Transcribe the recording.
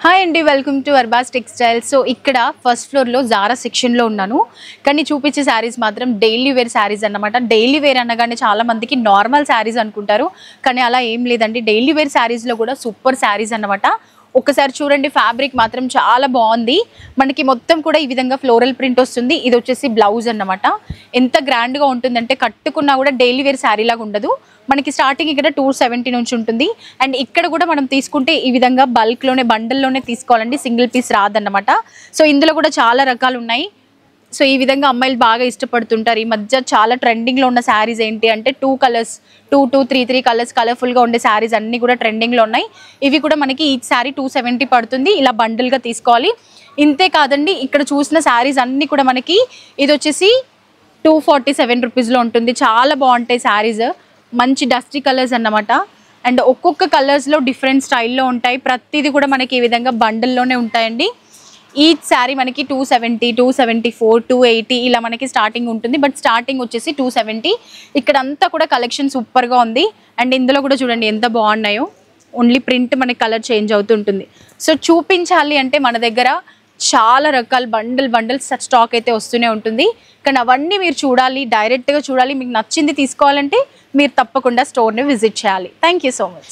Hi అండి, welcome to Arbaz textiles. So ఇక్కడ first ఫ్లోర్లో జారా సెక్షన్లో ఉన్నాను. కానీ చూపించే శారీస్ మాత్రం డైలీ వేర్ శారీస్ అన్నమాట. డైలీ వేర్ అనగానే చాలా మందికి నార్మల్ శారీస్ అనుకుంటారు, కానీ అలా ఏం లేదండి. డైలీ వేర్ శారీస్లో కూడా సూపర్ శారీస్ అన్నమాట. ఒకసారి చూడండి, ఫ్యాబ్రిక్ మాత్రం చాలా బాగుంది. మనకి మొత్తం కూడా ఈ విధంగా ఫ్లోరల్ ప్రింట్ వస్తుంది. ఇది వచ్చేసి బ్లౌజ్ అన్నమాట. ఎంత గ్రాండ్గా ఉంటుందంటే కట్టుకున్నా కూడా డైలీ వేర్ శారీ లాగా ఉండదు. మనకి స్టార్టింగ్ ఇక్కడ 270 నుంచి ఉంటుంది. అండ్ ఇక్కడ కూడా మనం తీసుకుంటే ఈ విధంగా బల్క్లోనే బండల్లోనే తీసుకోవాలండి, సింగిల్ పీస్ రాదన్నమాట. సో ఇందులో కూడా చాలా రకాలు ఉన్నాయి. సో ఈ విధంగా అమ్మాయిలు బాగా ఇష్టపడుతుంటారు. ఈ మధ్య చాలా ట్రెండింగ్లో ఉన్న శారీస్ ఏంటి అంటే 2 కలర్స్, 2 కలర్స్ కలర్ఫుల్గా ఉండే శారీస్ అన్నీ కూడా ట్రెండింగ్లో ఉన్నాయి. ఇవి కూడా మనకి ఈ శారీ 270 పడుతుంది. ఇలా బండిల్గా తీసుకోవాలి. ఇంతే కాదండి, ఇక్కడ చూసిన శారీస్ అన్నీ కూడా మనకి ఇది వచ్చేసి 247 రూపీస్లో ఉంటుంది. చాలా బాగుంటాయి శారీస్, మంచి డస్టీ కలర్స్ అన్నమాట. అండ్ ఒక్కొక్క కలర్స్లో డిఫరెంట్ స్టైల్లో ఉంటాయి. ప్రతిదీ కూడా మనకి ఈ విధంగా బండిల్లోనే ఉంటాయండి. ఈ శారీ మనకి 270, 274, 280 ఇలా మనకి స్టార్టింగ్ ఉంటుంది. బట్ స్టార్టింగ్ వచ్చేసి 270. ఇక్కడ అంతా కూడా కలెక్షన్ సూపర్గా ఉంది. అండ్ ఇందులో కూడా చూడండి ఎంత బాగున్నాయో. ఓన్లీ ప్రింట్ మనకి కలర్ చేంజ్ అవుతుంటుంది. సో చూపించాలి అంటే మన దగ్గర చాలా రకాల బండిల్స్ స్టాక్ అయితే వస్తూనే ఉంటుంది. కానీ అవన్నీ మీరు చూడాలి, డైరెక్ట్గా చూడాలి. మీకు నచ్చింది తీసుకోవాలంటే మీరు తప్పకుండా స్టోర్ని విజిట్ చేయాలి. Thank you so much.